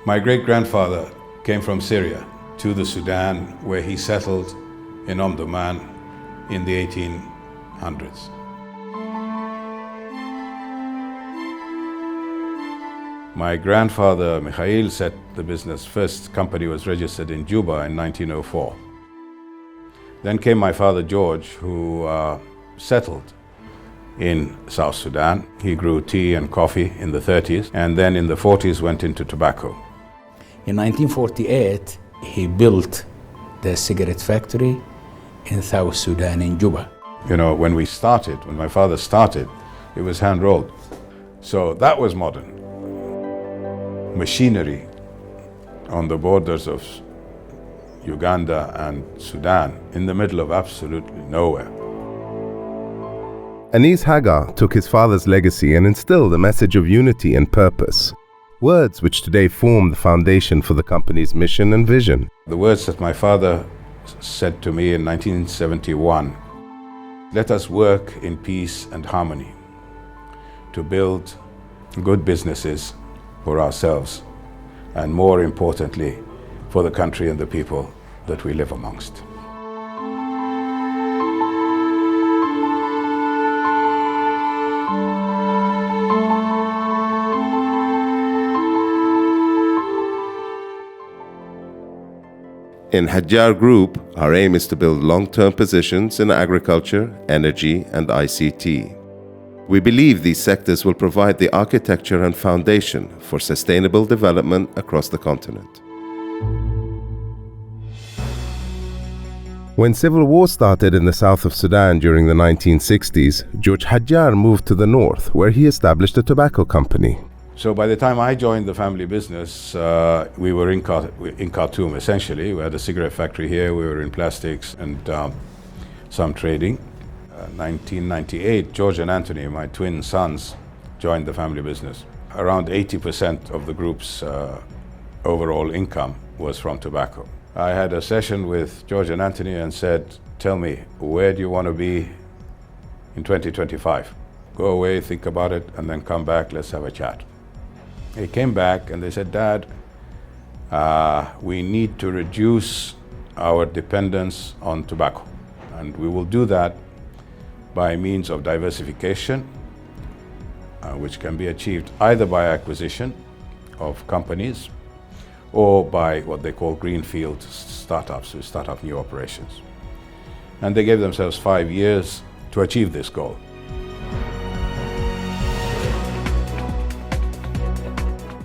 My great-grandfather came from Syria to the Sudan, where he settled in Omdurman in the 1800s. My grandfather, Mikhail, set the business. First company was registered in Juba in 1904. Then came my father, George, who settled in South Sudan. He grew tea and coffee in the 30s, and then in the 40s went into tobacco. In 1948, he built the cigarette factory in South Sudan in Juba. You know, when my father started, it was hand-rolled. So that was modern. Machinery on the borders of Uganda and Sudan, in the middle of absolutely nowhere. Anis Haggar took his father's legacy and instilled a message of unity and purpose, words which today form the foundation for the company's mission and vision. The words that my father said to me in 1971, "Let us work in peace and harmony to build good businesses for ourselves, and more importantly, for the country and the people that we live amongst." In Haggar Group, our aim is to build long-term positions in agriculture, energy, and ICT. We believe these sectors will provide the architecture and foundation for sustainable development across the continent. When civil war started in the south of Sudan during the 1960s, George Haggar moved to the north, where he established a tobacco company. So by the time I joined the family business, we were in Khartoum, essentially. We had a cigarette factory here, we were in plastics and some trading. 1998, George and Anthony, my twin sons, joined the family business. Around 80% of the group's overall income was from tobacco. I had a session with George and Anthony and said, "Tell me, where do you want to be in 2025? Go away, think about it, and then come back, let's have a chat." They came back and they said, "Dad, we need to reduce our dependence on tobacco. And we will do that by means of diversification, which can be achieved either by acquisition of companies or by what they call greenfield startups, who start up new operations." And they gave themselves 5 years to achieve this goal.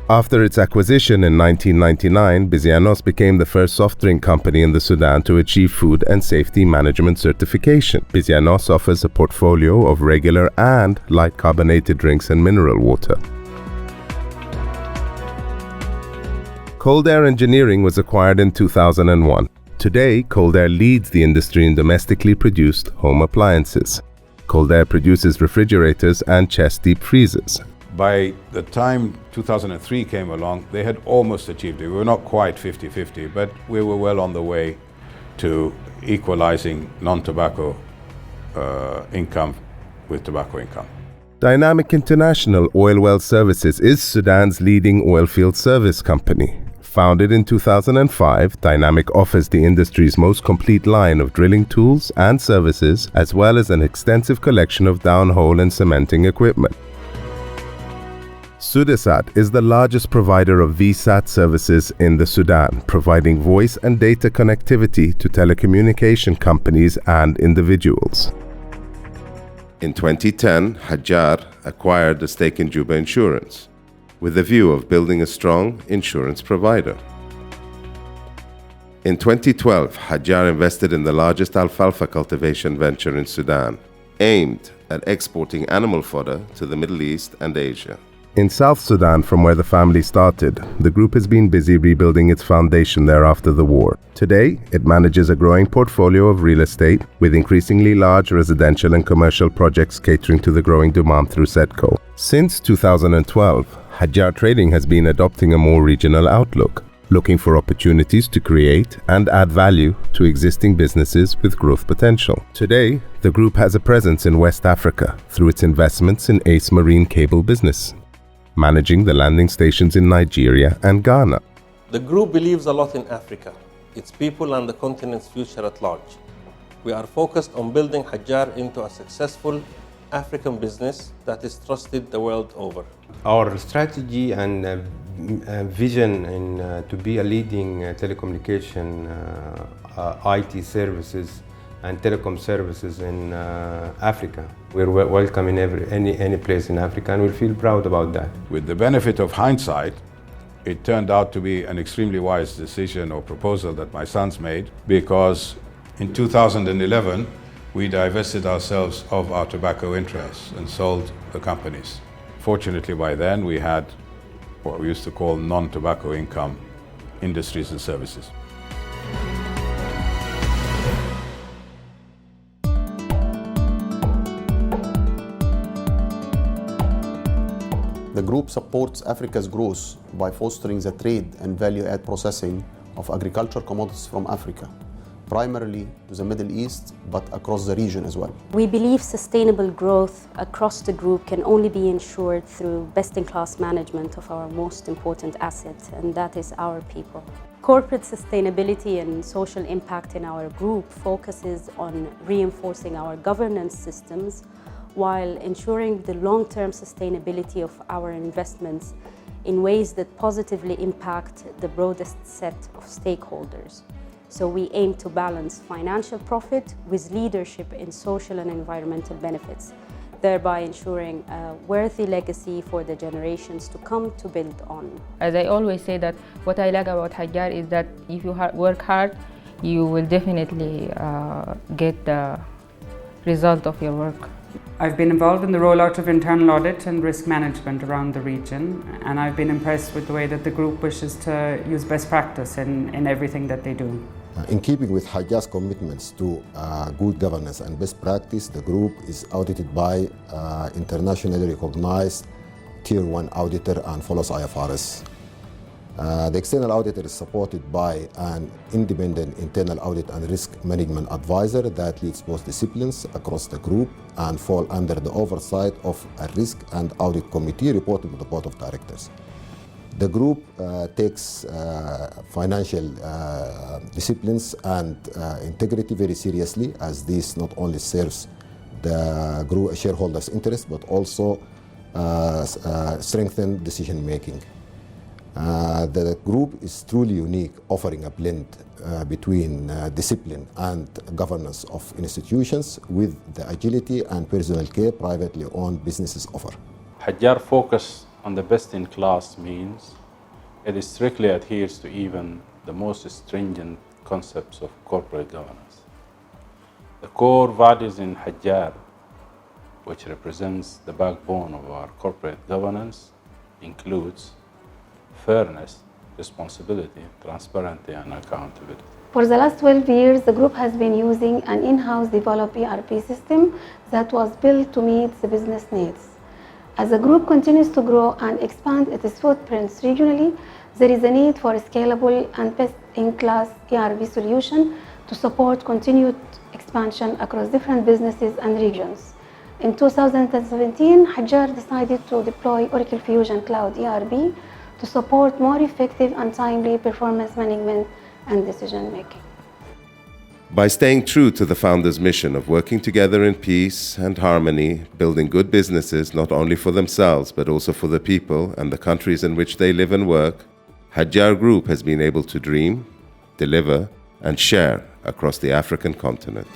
After its acquisition in 1999, Bizianos became the first soft drink company in the Sudan to achieve Food and Safety Management certification. Bizianos offers a portfolio of regular and light carbonated drinks and mineral water. Cold Air Engineering was acquired in 2001. Today, Cold Air leads the industry in domestically produced home appliances. Cold Air produces refrigerators and chest deep freezers. By the time 2003 came along, they had almost achieved it. We were not quite 50-50, but we were well on the way to equalizing non-tobacco income with tobacco income. Dynamic International Oil Well Services is Sudan's leading oilfield service company. Founded in 2005, Dynamic offers the industry's most complete line of drilling tools and services, as well as an extensive collection of downhole and cementing equipment. Sudesat is the largest provider of VSAT services in the Sudan, providing voice and data connectivity to telecommunication companies and individuals. In 2010, Haggar acquired a stake in Juba Insurance, with the view of building a strong insurance provider. In 2012, Haggar invested in the largest alfalfa cultivation venture in Sudan, aimed at exporting animal fodder to the Middle East and Asia. In South Sudan, from where the family started, the group has been busy rebuilding its foundation there after the war. Today, it manages a growing portfolio of real estate, with increasingly large residential and commercial projects catering to the growing demand through SEDCO. Since 2012, Haggar Trading has been adopting a more regional outlook, looking for opportunities to create and add value to existing businesses with growth potential. Today, the group has a presence in West Africa through its investments in Ace Marine Cable business, managing the landing stations in Nigeria and Ghana. The group believes a lot in Africa, its people and the continent's future at large. We are focused on building Haggar into a successful African business that is trusted the world over. Our strategy and vision to be a leading telecommunication IT services and telecom services in Africa. We're welcome in any place in Africa, and we feel proud about that. With the benefit of hindsight, it turned out to be an extremely wise decision or proposal that my sons made, because in 2011 we divested ourselves of our tobacco interests and sold the companies. Fortunately, by then we had what we used to call non-tobacco income industries and services. The group supports Africa's growth by fostering the trade and value-add processing of agricultural commodities from Africa, primarily to the Middle East, but across the region as well. We believe sustainable growth across the group can only be ensured through best-in-class management of our most important asset, and that is our people. Corporate sustainability and social impact in our group focuses on reinforcing our governance systems while ensuring the long-term sustainability of our investments in ways that positively impact the broadest set of stakeholders. So we aim to balance financial profit with leadership in social and environmental benefits, thereby ensuring a worthy legacy for the generations to come to build on. As I always say, that what I like about Haggar is that if you work hard, you will definitely get the result of your work. I've been involved in the rollout of internal audit and risk management around the region, and I've been impressed with the way that the group wishes to use best practice in everything that they do. In keeping with Haggar's commitments to good governance and best practice, the group is audited by internationally recognized Tier 1 auditor and follows IFRS. The external auditor is supported by an independent internal audit and risk management advisor that leads both disciplines across the group and fall under the oversight of a risk and audit committee reporting to the board of directors. The group takes financial disciplines and integrity very seriously, as this not only serves the group shareholders' interest but also strengthen decision making. The group is truly unique, offering a blend between discipline and governance of institutions with the agility and personal care privately owned businesses offer. Haggar focus on the best-in-class means it strictly adheres to even the most stringent concepts of corporate governance. The core values in Haggar, which represents the backbone of our corporate governance, includes fairness, responsibility, transparency, and accountability. For the last 12 years, the group has been using an in-house developed ERP system that was built to meet the business needs. As the group continues to grow and expand its footprints regionally, there is a need for a scalable and best-in-class ERP solution to support continued expansion across different businesses and regions. In 2017, Haggar decided to deploy Oracle Fusion Cloud ERP to support more effective and timely performance management and decision making. By staying true to the founder's mission of working together in peace and harmony, building good businesses not only for themselves but also for the people and the countries in which they live and work, Haggar Group has been able to dream, deliver, and share across the African continent.